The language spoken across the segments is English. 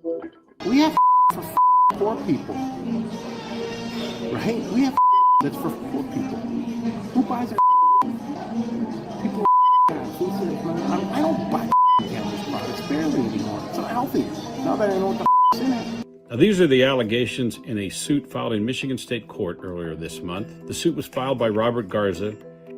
We have for poor people, right? We have that's for poor people. Who buys our people? Who says, man, I don't buy cannabis products barely anymore. It's not healthy. Now that I know what the in it. Now, these are the allegations in a suit filed in Michigan State Court earlier this month. The suit was filed by Robert Garza.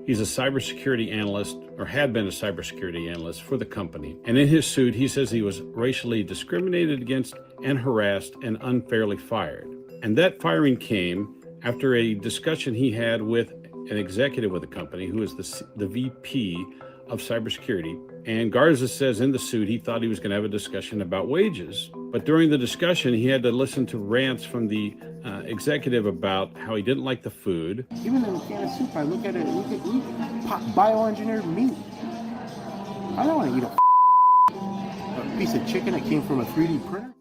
He's a cybersecurity analyst, or had been a cybersecurity analyst for the company. And in his suit, he says he was racially discriminated against and harassed and unfairly fired. And that firing came after a discussion he had with an executive of the company who is the VP of cybersecurity. And Garza says in the suit he thought he was going to have a discussion about wages. But during the discussion, he had to listen to rants from the executive about how he didn't like the food. Even in a can of soup, I look at it, we bioengineered meat. I don't want to eat a piece of chicken that came from a 3D printer.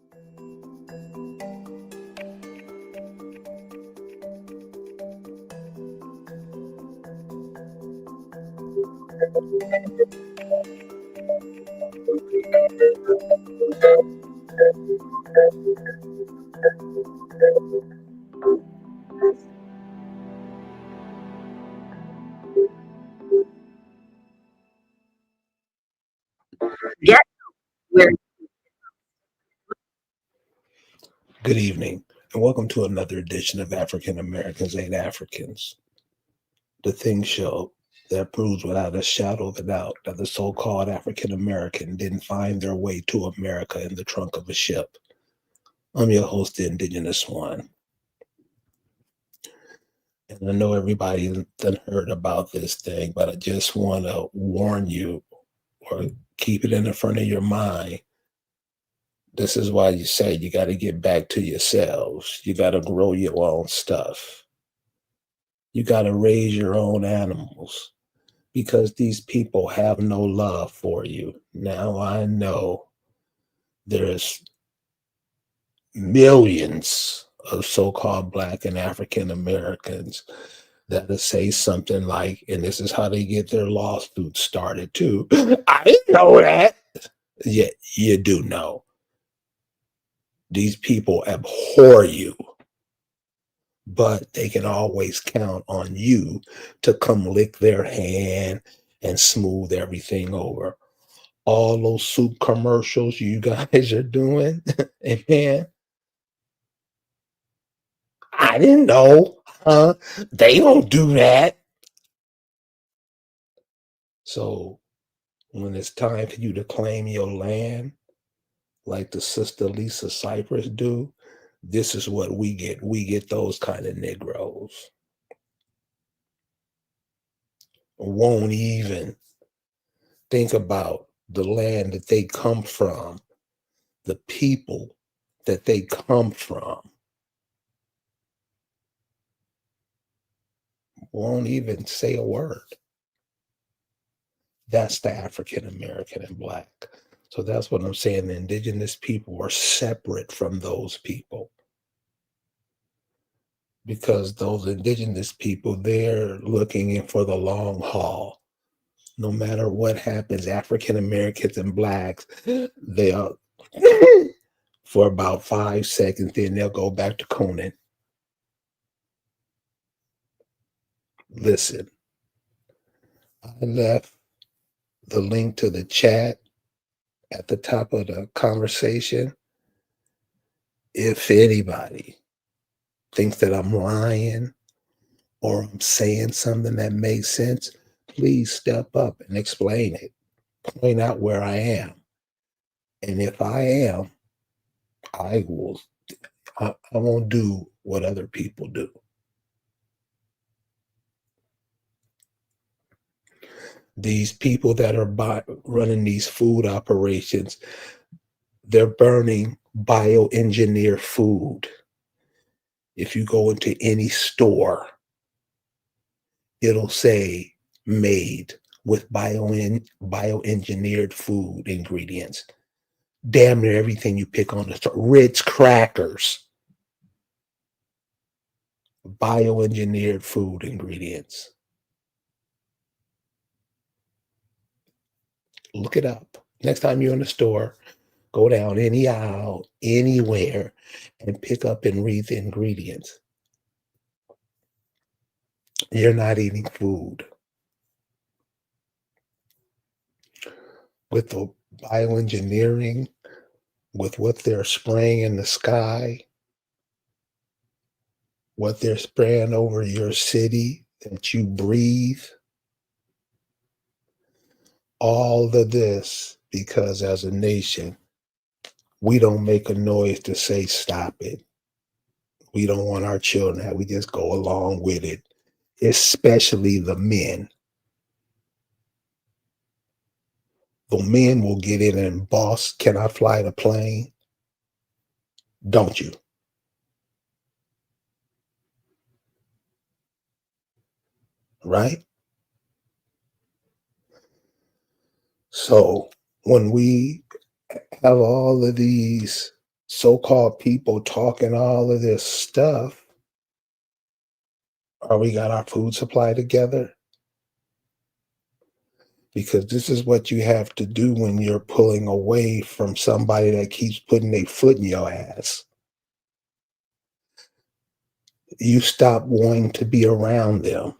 Get where. Good evening, and welcome to another edition of African Americans Ain't Africans, the Thing Show that proves without a shadow of a doubt that the so-called African American didn't find their way to America in the trunk of a ship. I'm your host, the Indigenous One. And I know everybody done heard about this thing, but I just want to warn you, or keep it in the front of your mind. This is why you say you got to get back to yourselves. You got to grow your own stuff. You got to raise your own animals, because these people have no love for you. Now I know there's millions of so-called Black and African Americans that'll say something like, and this is how they get their lawsuits started too. I didn't know that. Yeah, you do know. These people abhor you, but they can always count on you to come lick their hand and smooth everything over. All those soup commercials you guys are doing, man, I didn't know, huh? They don't do that. So when it's time for you to claim your land, like the sister Lisa Cypress do, this is what we get. We get those kind of Negroes. Won't even think about the land that they come from, the people that they come from. Won't even say a word. That's the African American and Black. So that's what I'm saying. The indigenous people are separate from those people, because those indigenous people, they're looking in for the long haul. No matter what happens, African Americans and Blacks, they are for about 5 seconds, then they'll go back to cooning. Listen, I left the link to the chat at the top of the conversation. If anybody thinks that I'm lying or I'm saying something that makes sense, please step up and explain it. Point out where I am. And if I am, I won't do what other people do. These people that are running these food operations, they're burning bioengineered food. If you go into any store, it'll say made with bioengineered food ingredients. Damn near everything you pick on the store. Ritz crackers, bioengineered food ingredients. Look it up. Next time you're in the store, Go down any aisle, anywhere, and pick up and read the ingredients. You're not eating food. With the bioengineering, with what they're spraying in the sky, what they're spraying over your city that you breathe, all of this because as a nation, we don't make a noise to say stop it. We don't want our children to we just go along with it, especially the men. The men will get in and boss, can I fly the plane? Don't you? Right? So when we have all of these so-called people talking all of this stuff, are we got our food supply together? Because this is what you have to do when you're pulling away from somebody that keeps putting their foot in your ass. You stop wanting to be around them.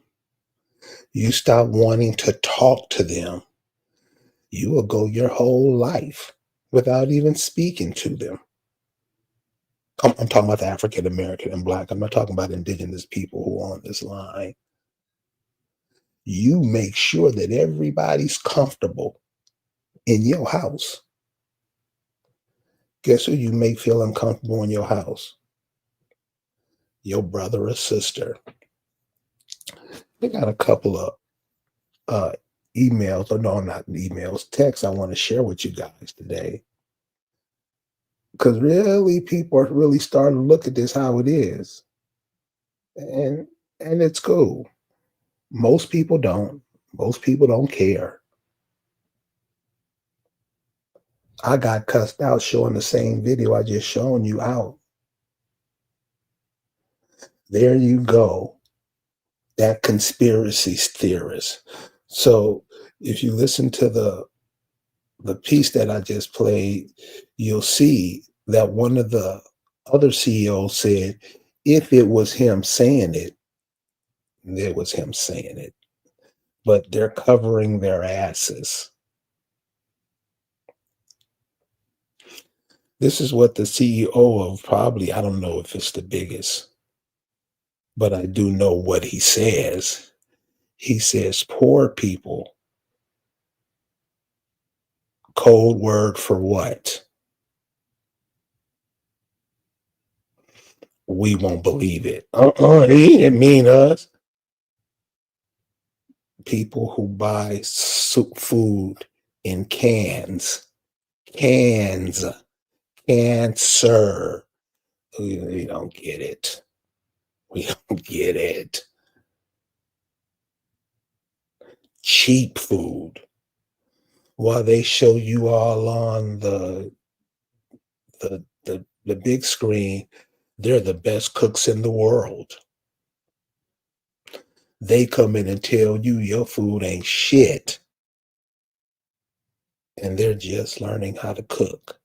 You stop wanting to talk to them. You will go your whole life without even speaking to them. I'm talking about the African American and Black. I'm not talking about indigenous people who are on this line. You make sure that everybody's comfortable in your house. Guess who you make feel uncomfortable in your house? Your brother or sister. They got a couple of emails, or no, not emails, texts I want to share with you guys today. Because really, people are really starting to look at this how it is. And it's cool. Most people don't. Most people don't care. I got cussed out showing the same video I just shown you out. There you go. That conspiracy theorist. So if you listen to the piece that I just played, you'll see that one of the other CEOs said, if it was him saying it, it was him saying it. But they're covering their asses. This is what the CEO of probably, I don't know if it's the biggest, but I do know what he says. He says, poor people. Code word for what? We won't believe it. He didn't mean us. People who buy food in cans. Cancer. We don't get it. We don't get it. Cheap food. While they show you all on the big screen, they're the best cooks in the world. They come in and tell you your food ain't shit. And they're just learning how to cook.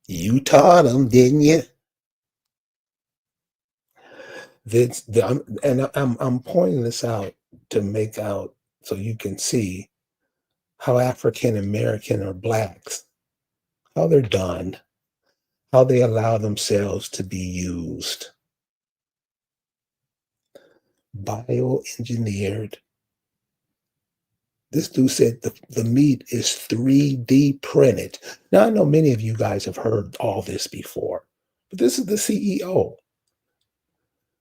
You taught them, didn't you? I'm pointing this out to make out so you can see how African American or Blacks, how they're done, how they allow themselves to be used. Bioengineered. This dude said the meat is 3D printed. Now, I know many of you guys have heard all this before, but this is the CEO.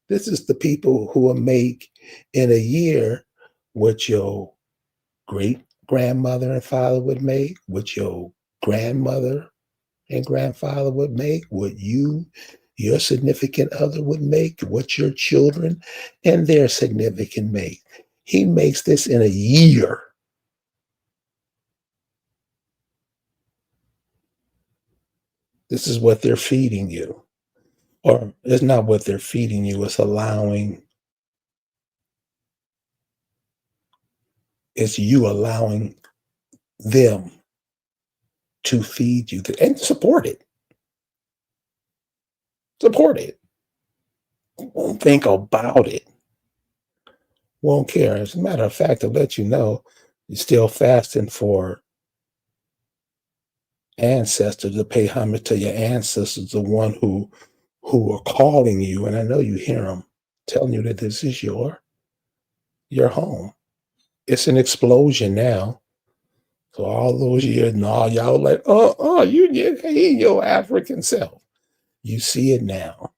This is the people who will make in a year what your great grandmother and father would make, what your grandmother and grandfather would make, what your significant other would make, what your children and their significant make. He makes this in a year. This is what they're feeding you. Or it's not what they're feeding you, it's you allowing them to feed you and support it. Support it. Won't think about it. Won't care. As a matter of fact, to let you know, you're still fasting for ancestors, to pay homage to your ancestors, the one who are calling you, and I know you hear them telling you that this is your home. It's an explosion now. So all those years, no, y'all like, you hate your African self. You see it now.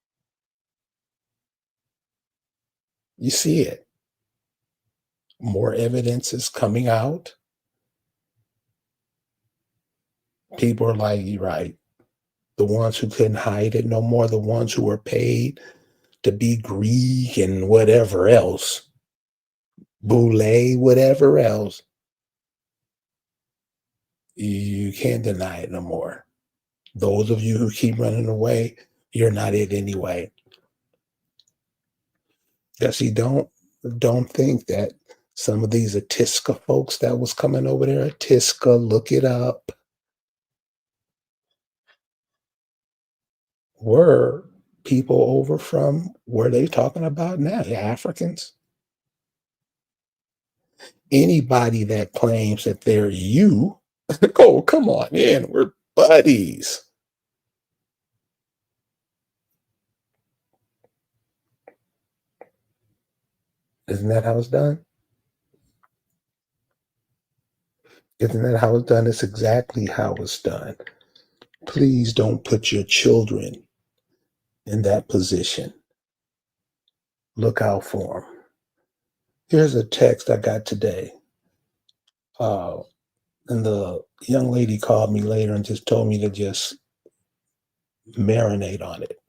You see it. More evidence is coming out. People are like, you're right. The ones who couldn't hide it no more, the ones who were paid to be Greek and whatever else, Boule, whatever else, you can't deny it no more. Those of you who keep running away, you're not it anyway. Yes, you don't think that some of these Atiska folks that was coming over there, Atiska, look it up, were people over from where they talking about now, the Africans. Anybody that claims that they're you, oh, come on in, we're buddies. Isn't that how it's done? Isn't that how it's done? It's exactly how it's done. Please don't put your children in that position. Look out for them. Here's a text I got today. And the young lady called me later and just told me to just marinate on it.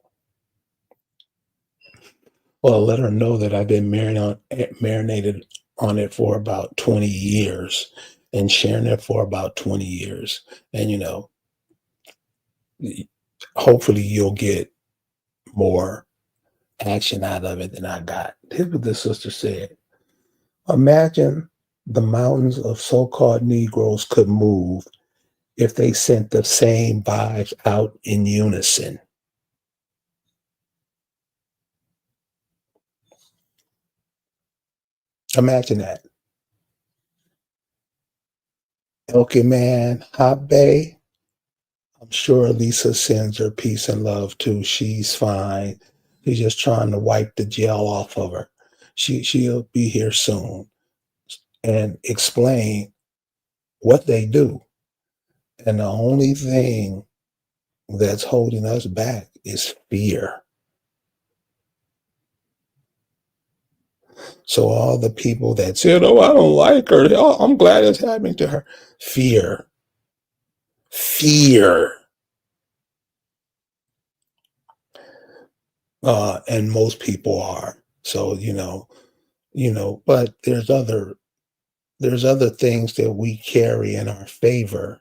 Well, let her know that I've been marinated on it for about 20 years and sharing it for about 20 years. And, hopefully you'll get more action out of it than I got. Here's what the sister said. Imagine the mountains of so-called Negroes could move if they sent the same vibes out in unison. Imagine that. Elkie Man, Hot Bay. I'm sure Lisa sends her peace and love too. She's fine. He's just trying to wipe the gel off of her. She'll be here soon and explain what they do. And the only thing that's holding us back is fear. So all the people that said, oh, I don't like her. Oh, I'm glad it's happening to her. Fear. And most people are. So, but there's other things that we carry in our favor.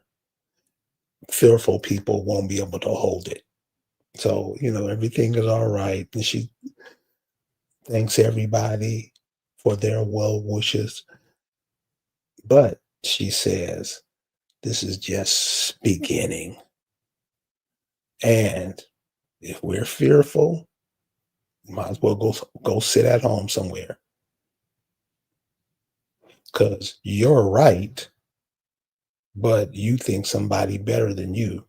Fearful people won't be able to hold it. So, everything is all right. And she thanks everybody for their well wishes. But she says, this is just beginning. And if we're fearful, might as well go sit at home somewhere. Because you're right, but you think somebody better than you.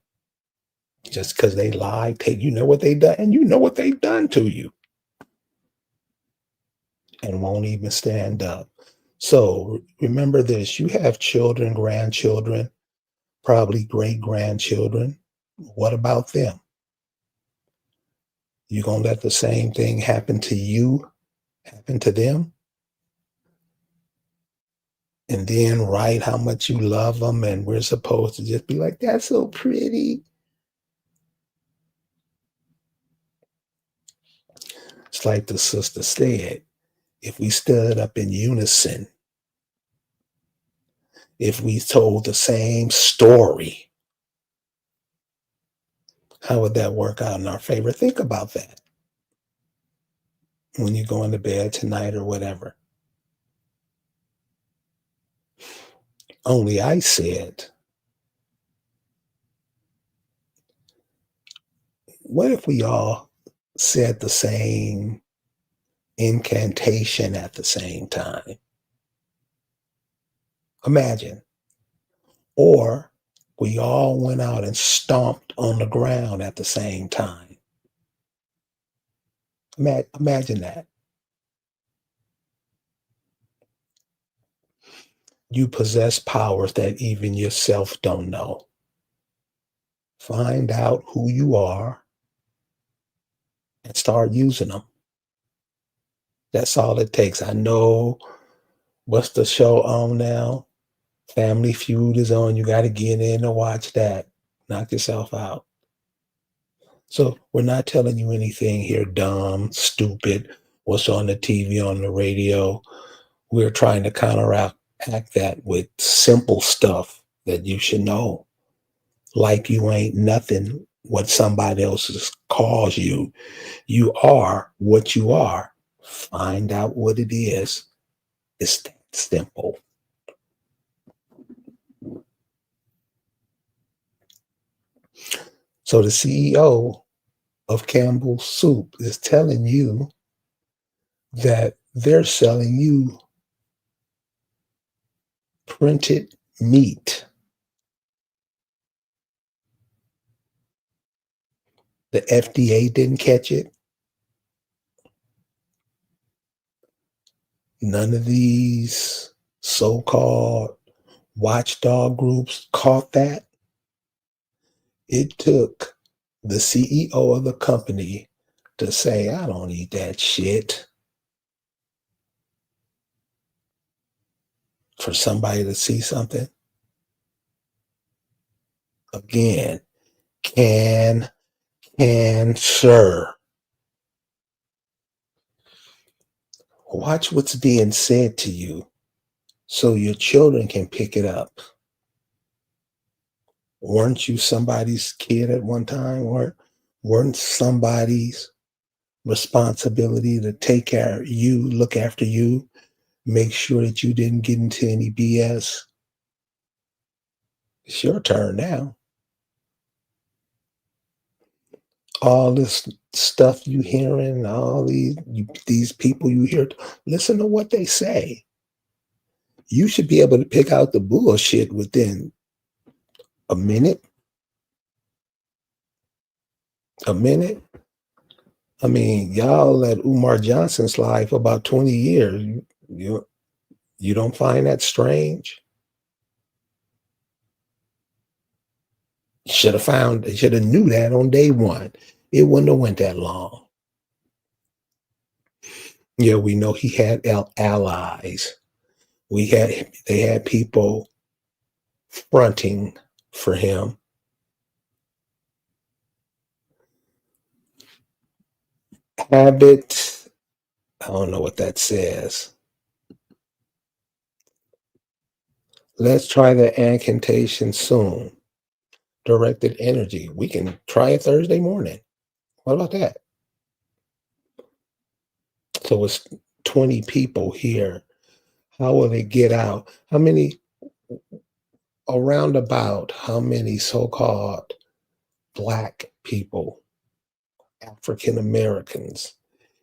Just because they lied, you know what they done, and you know what they've done to you. And won't even stand up. So remember this, you have children, grandchildren, probably great-grandchildren. What about them? You gonna let the same thing happen to you, happen to them? And then write how much you love them, and we're supposed to just be like, that's so pretty. It's like the sister said, if we stood up in unison, if we told the same story, how would that work out in our favor? Think about that when you go into bed tonight or whatever. Only I said What if we all said the same incantation at the same time? Imagine. Or we all went out and stomped on the ground at the same time. Imagine that. You possess powers that even yourself don't know. Find out who you are and start using them. That's all it takes. I know, what's the show on now? Family Feud is on. You got to get in and watch that. Knock yourself out. So we're not telling you anything here dumb, stupid, what's on the TV, on the radio. We're trying to counteract that with simple stuff that you should know. Like you ain't nothing what somebody else calls you. You are what you are. Find out what it is. It's that simple. So the CEO of Campbell's Soup is telling you that they're selling you printed meat. The FDA didn't catch it. None of these so-called watchdog groups caught that. It took the CEO of the company to say, I don't eat that shit. For somebody to see something. Again, sir. Watch what's being said to you so your children can pick it up. Weren't you somebody's kid at one time? Weren't somebody's responsibility to take care of you, look after you, make sure that you didn't get into any BS? It's your turn now. All this stuff you hearing, all these people you hear, listen to what they say. You should be able to pick out the bullshit within a minute. A minute. I mean, y'all let Umar Johnson slide for about 20 years. You don't find that strange? Should have knew that on day one. It wouldn't have went that long. Yeah, we know he had allies. They had people fronting for him. Habit, I don't know what that says. Let's try the incantation soon. Directed energy. We can try it Thursday morning. What about that? So it's 20 people here. How will they get out? How many so-called Black people, African Americans,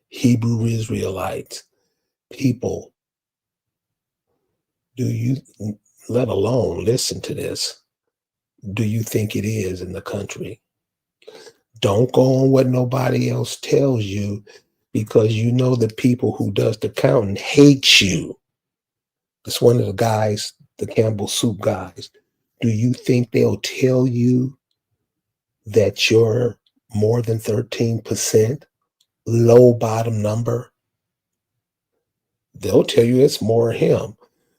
Hebrew Israelites, people, do you, let alone listen to this, do you think it is in the country? Don't go on what nobody else tells you, because you know the people who does the counting hate you. It's one of the guys, the Campbell Soup guys. Do you think they'll tell you that you're more than 13%, low bottom number? They'll tell you it's more him.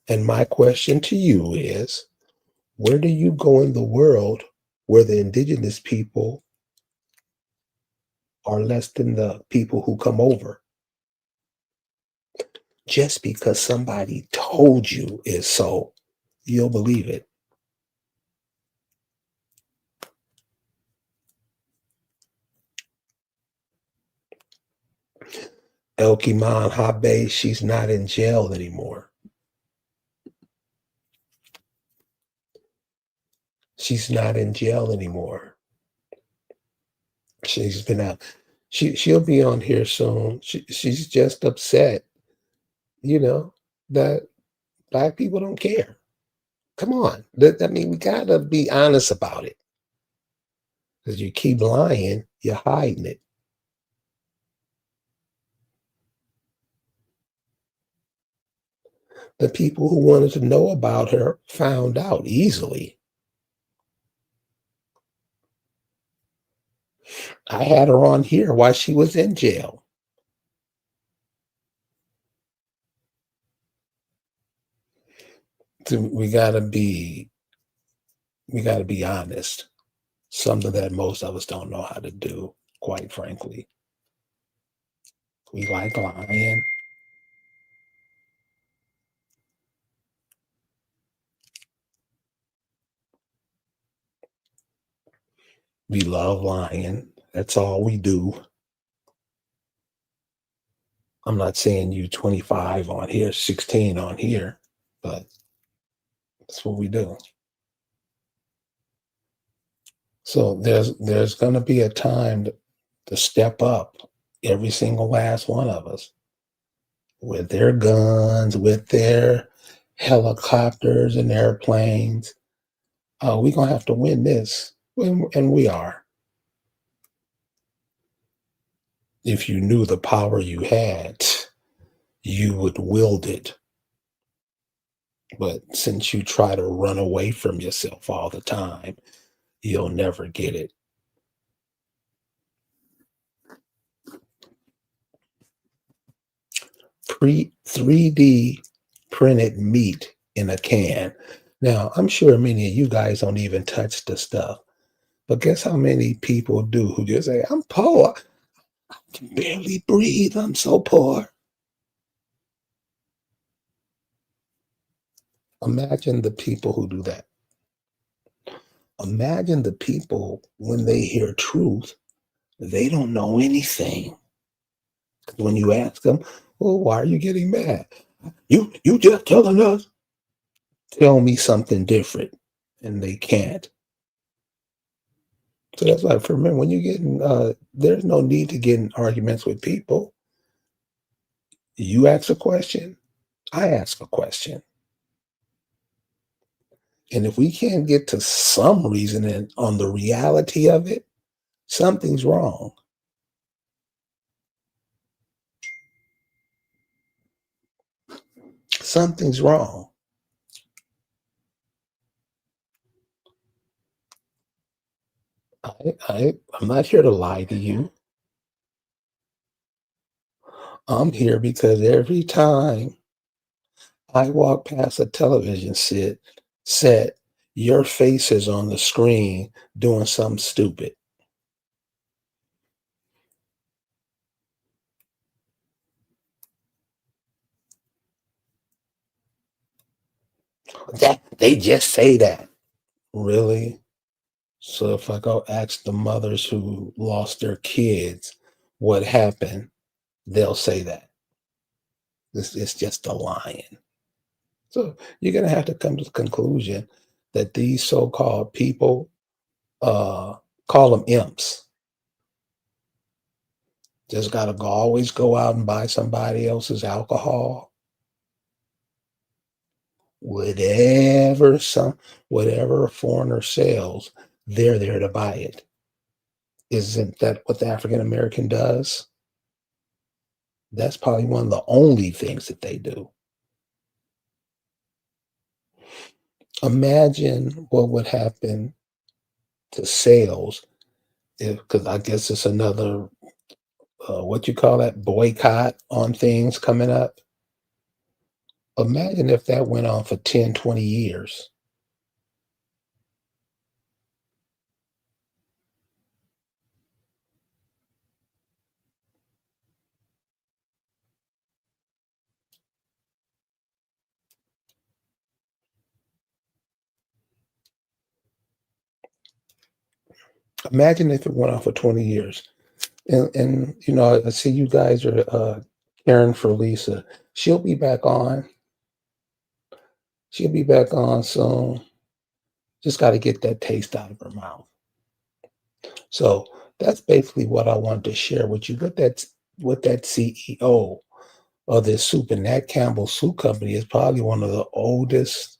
And my question to you is, where do you go in the world where the indigenous people are less than the people who come over? Just because somebody told you is so, you'll believe it. Elkiman Habe, she's not in jail anymore. She's not in jail anymore. She's been out. She'll be on here soon. She's just upset, you know, that black people don't care. Come on. I mean, we gotta be honest about it. Because you keep lying, you're hiding it. The people who wanted to know about her found out easily. I had her on here while she was in jail. So we gotta be honest. Something that most of us don't know how to do, quite frankly. We like lying. We love lying. That's all we do. I'm not saying you 25 on here, 16 on here, but that's what we do. So there's going to be a time to step up, every single last one of us, with their guns, with their helicopters and airplanes. We're going to have to win this, and we are. If you knew the power you had, you would wield it. But since you try to run away from yourself all the time, you'll never get it. Pre-3D printed meat in a can. Now, I'm sure many of you guys don't even touch the stuff, but guess how many people do who just say, I'm poor. I can barely breathe. I'm so poor. Imagine the people who do that. Imagine the people when they hear truth, they don't know anything. When you ask them, well, why are you getting mad? You just telling us. Tell me something different. And they can't. So that's why for me, when you get in, there's no need to get in arguments with people. You ask a question, I ask a question. And if we can't get to some reasoning on the reality of it, something's wrong. Something's wrong. I'm not here to lie to you. I'm here because every time I walk past a television set, your face is on the screen doing something stupid. They just say that. Really? So if I go ask the mothers who lost their kids what happened, they'll say that. It's just a lying. So you're gonna have to come to the conclusion that these so-called people, call them imps, just gotta always go out and buy somebody else's alcohol. Whatever whatever a foreigner sells, they're there to buy it. Isn't that what the African American does? That's probably one of the only things that they do. Imagine what would happen to sales if, because I guess it's another, what you call that, boycott on things coming up. Imagine if that went on for 10, 20 years. Imagine if it went on for 20 years. And you know, I see you guys are caring for Lisa. She'll be back on. She'll be back on soon. Just got to get that taste out of her mouth. So That's basically what I wanted to share with you. What that CEO of this soup and that Campbell Soup Company is probably one of the oldest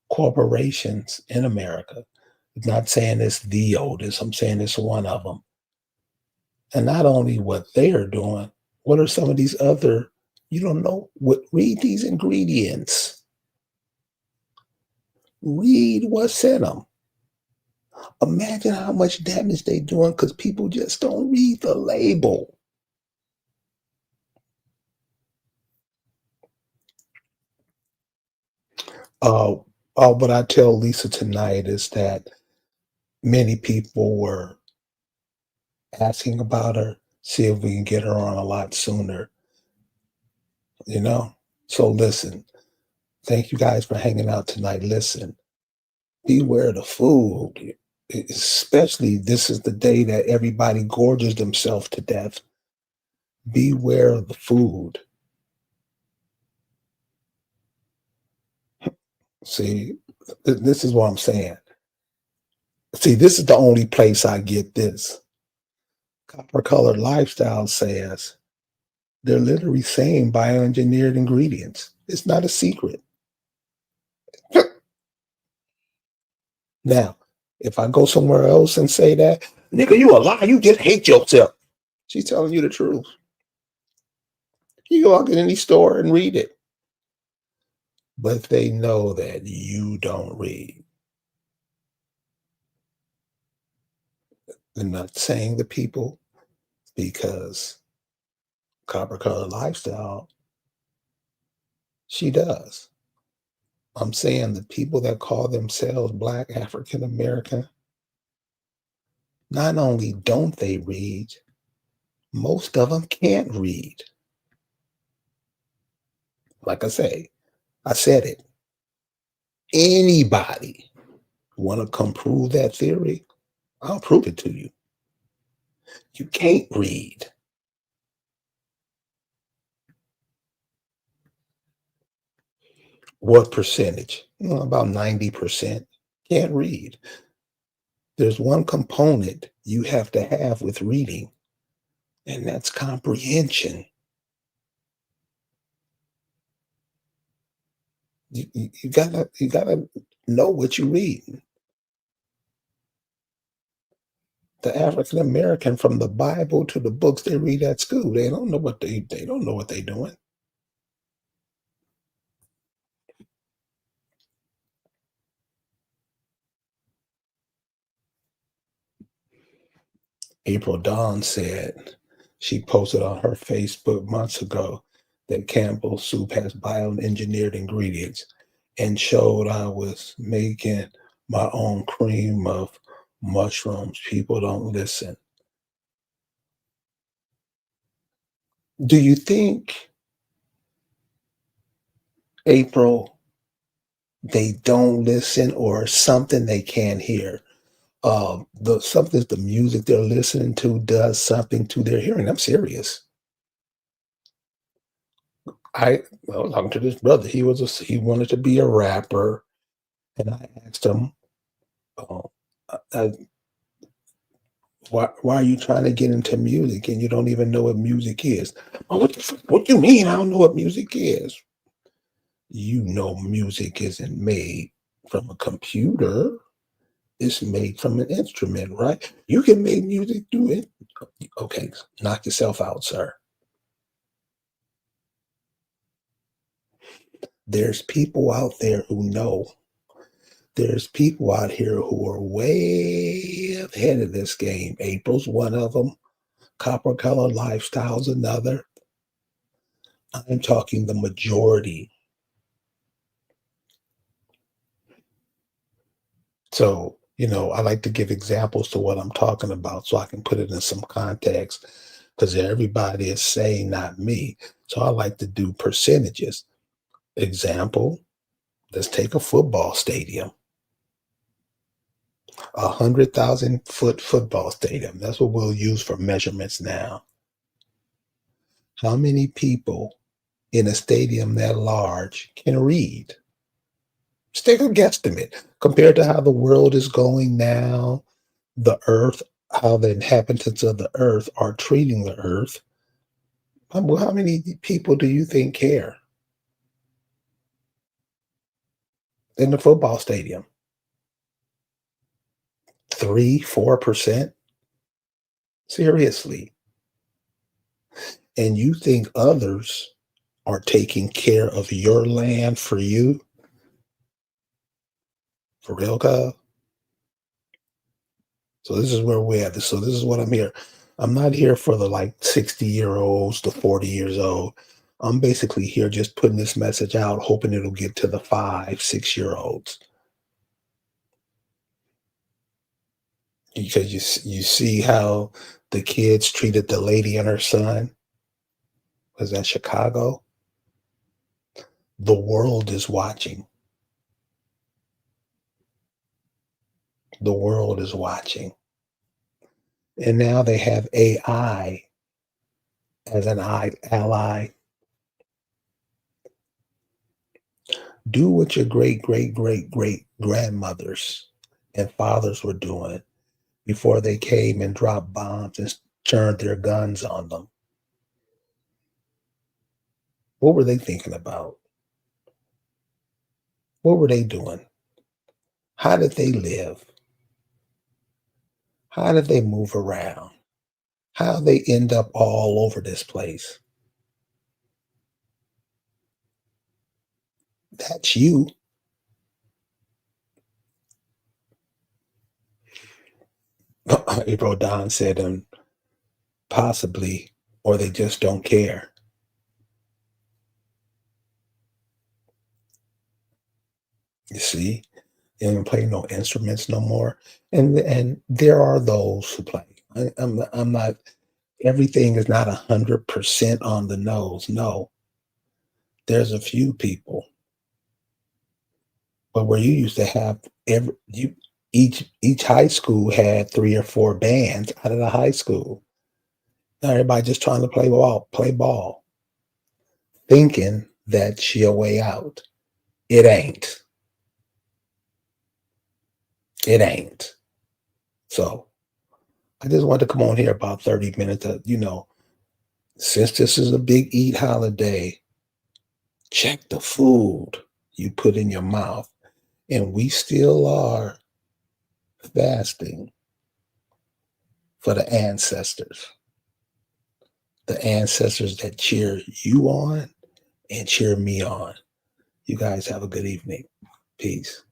corporations in America. I'm not saying it's the oldest, I'm saying it's one of them. And not only what they are doing, what are some of these other, you don't know what, read these ingredients, read what's in them. Imagine how much damage they're doing because people just don't read the label. What I tell Lisa tonight is that many people were asking about her, see if we can get her on a lot sooner, you know? So listen, thank you guys for hanging out tonight. Listen, beware of the food, especially this is the day that everybody gorges themselves to death. Beware of the food. See, this is what I'm saying. See, this is the only place I get this. Copper Colored Lifestyle says they're literally saying bioengineered ingredients. It's not a secret. Now, if I go somewhere else and say that, nigga, you a lie. You just hate yourself. She's telling you the truth. You go walk in any store and read it. But they know that you don't read. They're not saying the people because Copper Colored Lifestyle, she does. I'm saying the people that call themselves Black African American, not only don't they read, most of them can't read. Like I said it. Anybody want to come prove that theory? I'll prove it to you. You can't read. What percentage? About 90% can't read. There's one component you have to have with reading, and that's comprehension. You gotta know what you read. The African American, from the Bible to the books they read at school, they don't know what they don't know what they're doing. April Dawn said she posted on her Facebook months ago that Campbell Soup has bioengineered ingredients and showed I was making my own cream of mushrooms. People don't listen. Do you think, April, they don't listen or something they can't hear? The music they're listening to does something to their hearing. I'm serious. I was talking to this brother. He wanted to be a rapper, and I asked him, uh, uh, why are you trying to get into music and you don't even know what music is? Oh, what do you mean I don't know what music is? You know music isn't made from a computer. It's made from an instrument, right? You can make music do it. Okay, knock yourself out, sir. There's people out there who know. There's people out here who are way ahead of this game. April's one of them. Copper Colored Lifestyle's another. I'm talking the majority. So, I like to give examples to what I'm talking about so I can put it in some context because everybody is saying not me. So I like to do percentages. Example, let's take a football stadium. 100,000-foot football stadium. That's what we'll use for measurements now. How many people in a stadium that large can read? Just take a guesstimate. Compared to how the world is going now, the earth how the inhabitants of the earth are treating the earth, how many people do you think care in the football stadium? 3, 4%? Seriously. And you think others are taking care of your land for you? For real, cuz? So this is where we're at. So this is what I'm here. I'm not here for the like 60-year-olds to 40 years old. I'm basically here just putting this message out, hoping it'll get to the 5, 6-year-olds. Because you see how the kids treated the lady and her son. Was that Chicago? The world is watching. The world is watching. And now they have AI as an ally. Do what your great, great, great, great grandmothers and fathers were doing before they came and dropped bombs and turned their guns on them. What were they thinking about? What were they doing? How did they live? How did they move around? How did they end up all over this place? That's you. April Don said, possibly, or they just don't care. You see, they don't play no instruments no more, and there are those who play. I'm not. Everything is not 100% on the nose. No, there's a few people, but where you used to have each high school had 3 or 4 bands out of the high school. Now everybody just trying to play ball, thinking that's your way out. It ain't. It ain't. So I just wanted to come on here about 30 minutes. Since this is a big eat holiday, check the food you put in your mouth. And we still are fasting for the ancestors that cheer you on and cheer me on. You guys have a good evening. Peace.